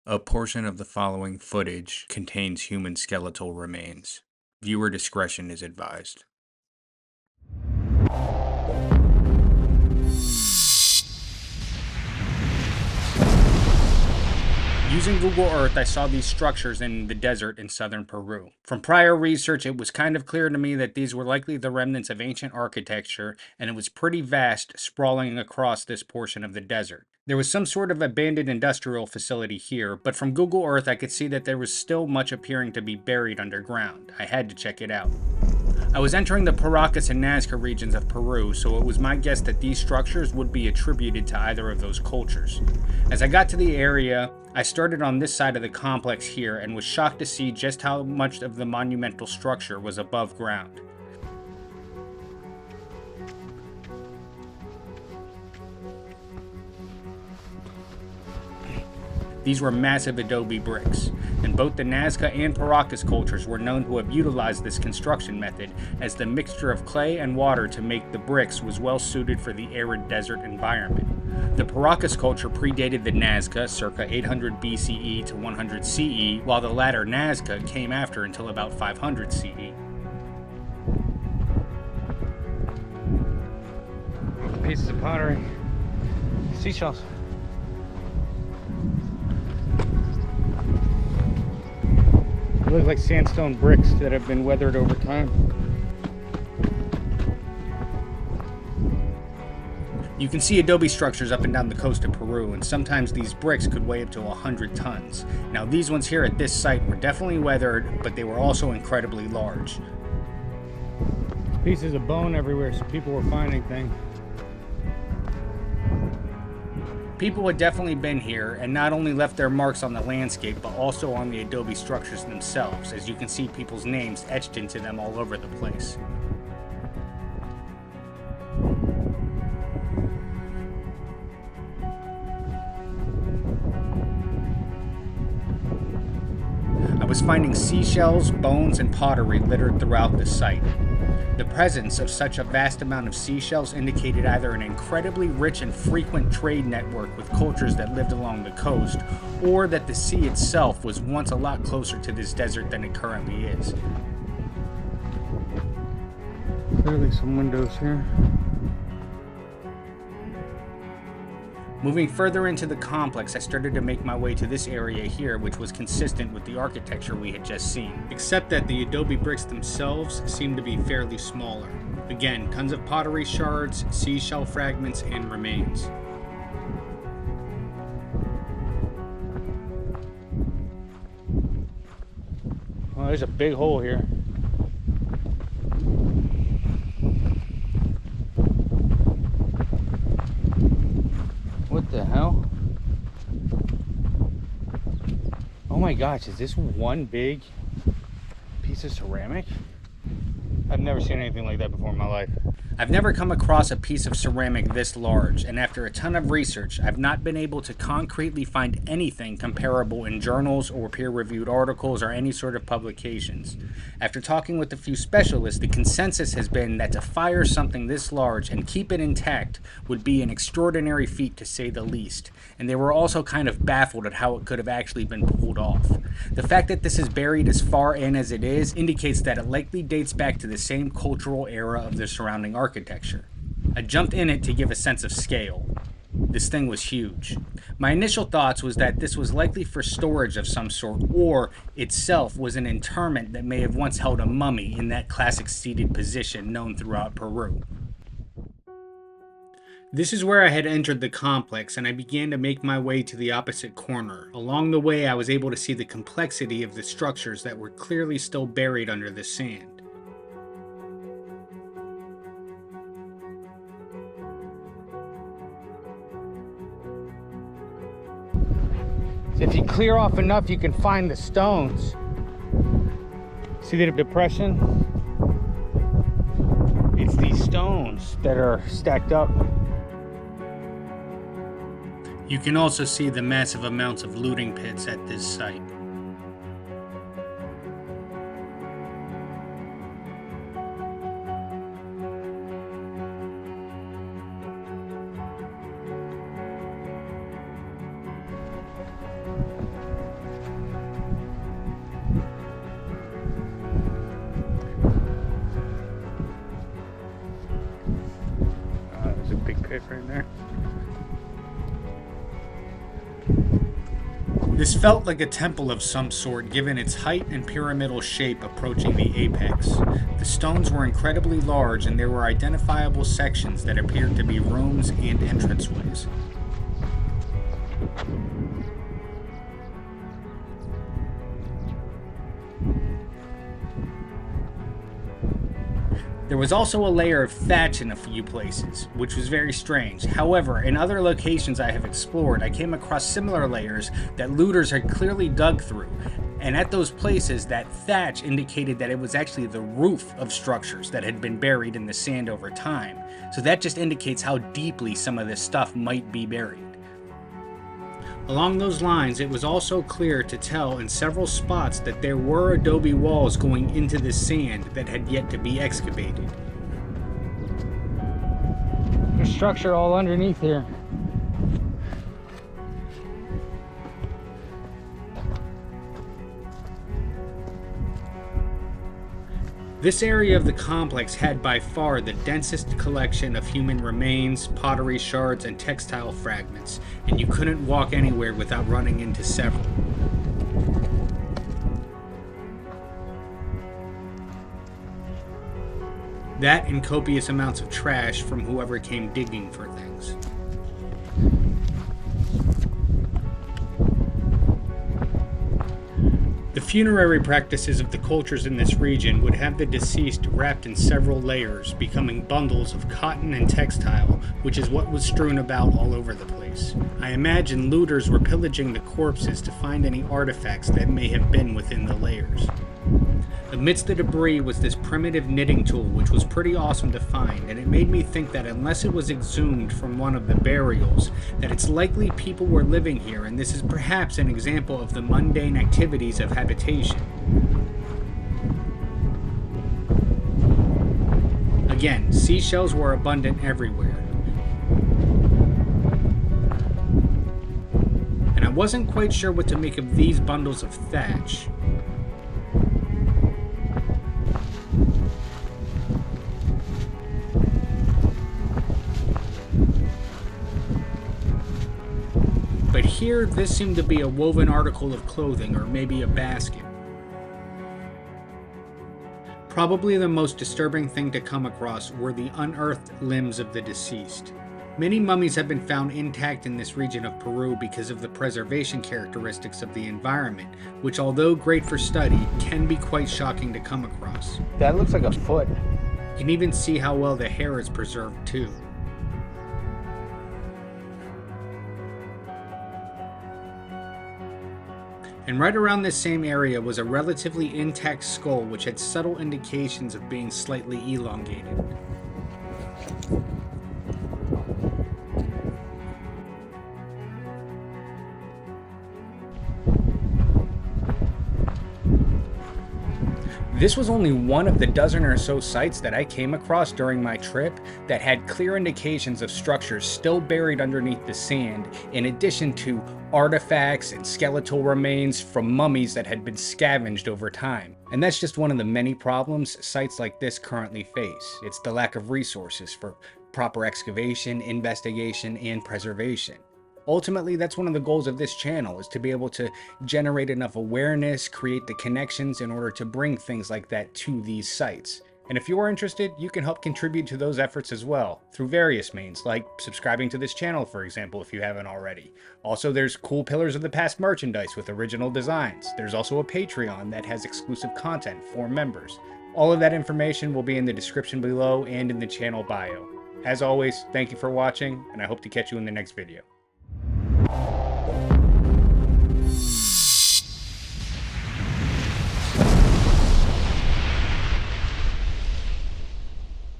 A portion of the following footage contains human skeletal remains. Viewer discretion is advised. Using Google Earth, I saw these structures in the desert in southern Peru. From prior research, it was kind of clear to me that these were likely the remnants of ancient architecture, and it was pretty vast, sprawling across this portion of the desert. There was some sort of abandoned industrial facility here, but from Google Earth, I could see that there was still much appearing to be buried underground. I had to check it out. I was entering the Paracas and Nazca regions of Peru, so it was my guess that these structures would be attributed to either of those cultures. As I got to the area, I started on this side of the complex here and was shocked to see just how much of the monumental structure was above ground. These were massive adobe bricks, and both the Nazca and Paracas cultures were known to have utilized this construction method, as the mixture of clay and water to make the bricks was well suited for the arid desert environment. The Paracas culture predated the Nazca, circa 800 BCE to 100 CE, while the latter Nazca came after until about 500 CE. Pieces of pottery, seashells. They look like sandstone bricks that have been weathered over time. You can see adobe structures up and down the coast of Peru, and sometimes these bricks could weigh up to 100 tons. Now these ones here at this site were definitely weathered, but they were also incredibly large. Pieces of bone everywhere, so people were finding things. People had definitely been here and not only left their marks on the landscape, but also on the adobe structures themselves, as you can see people's names etched into them all over the place. I was finding seashells, bones, and pottery littered throughout the site. The presence of such a vast amount of seashells indicated either an incredibly rich and frequent trade network with cultures that lived along the coast, or that the sea itself was once a lot closer to this desert than it currently is. Clearly some windows here. Moving further into the complex, I started to make my way to this area here, which was consistent with the architecture we had just seen, except that the adobe bricks themselves seemed to be fairly smaller. Again, tons of pottery shards, seashell fragments, and remains. Oh, there's a big hole here. What the hell? Oh my gosh, is this one big piece of ceramic? I've never seen anything like that before in my life. I've never come across a piece of ceramic this large, and after a ton of research, I've not been able to concretely find anything comparable in journals or peer-reviewed articles or any sort of publications. After talking with a few specialists, the consensus has been that to fire something this large and keep it intact would be an extraordinary feat to say the least, and they were also kind of baffled at how it could have actually been pulled off. The fact that this is buried as far in as it is indicates that it likely dates back to the same cultural era of the surrounding architecture. I jumped in it to give a sense of scale. This thing was huge. My initial thoughts was that this was likely for storage of some sort, or itself was an interment that may have once held a mummy in that classic seated position known throughout Peru. This is where I had entered the complex, and I began to make my way to the opposite corner. Along the way, I was able to see the complexity of the structures that were clearly still buried under the sand. If you clear off enough, you can find the stones. See the depression? It's these stones that are stacked up. You can also see the massive amounts of looting pits at this site. fit right there. This felt like a temple of some sort given its height and pyramidal shape approaching the apex. The stones were incredibly large and there were identifiable sections that appeared to be rooms and entranceways. There was also a layer of thatch in a few places, which was very strange. However, in other locations I have explored, I came across similar layers that looters had clearly dug through. And at those places, that thatch indicated that it was actually the roof of structures that had been buried in the sand over time. So that just indicates how deeply some of this stuff might be buried. Along those lines, it was also clear to tell in several spots that there were adobe walls going into the sand that had yet to be excavated. There's structure all underneath here. This area of the complex had by far the densest collection of human remains, pottery shards, and textile fragments, and you couldn't walk anywhere without running into several. That and copious amounts of trash from whoever came digging for things. The funerary practices of the cultures in this region would have the deceased wrapped in several layers, becoming bundles of cotton and textile, which is what was strewn about all over the place. I imagine looters were pillaging the corpses to find any artifacts that may have been within the layers. Amidst the debris was this primitive knitting tool, which was pretty awesome to find, and it made me think that unless it was exhumed from one of the burials, that it's likely people were living here, and this is perhaps an example of the mundane activities of habitation. Again, seashells were abundant everywhere. And I wasn't quite sure what to make of these bundles of thatch. But here, this seemed to be a woven article of clothing, or maybe a basket. Probably the most disturbing thing to come across were the unearthed limbs of the deceased. Many mummies have been found intact in this region of Peru because of the preservation characteristics of the environment, which although great for study, can be quite shocking to come across. That looks like a foot. You can even see how well the hair is preserved too. And right around this same area was a relatively intact skull which had subtle indications of being slightly elongated. This was only one of the dozen or so sites that I came across during my trip that had clear indications of structures still buried underneath the sand, in addition to artifacts and skeletal remains from mummies that had been scavenged over time. And that's just one of the many problems sites like this currently face. It's the lack of resources for proper excavation, investigation, and preservation. Ultimately, that's one of the goals of this channel, is to be able to generate enough awareness, create the connections in order to bring things like that to these sites. And if you're interested, you can help contribute to those efforts as well, through various means, like subscribing to this channel, for example, if you haven't already. Also, there's cool Pillars of the Past merchandise with original designs. There's also a Patreon that has exclusive content for members. All of that information will be in the description below and in the channel bio. As always, thank you for watching, and I hope to catch you in the next video.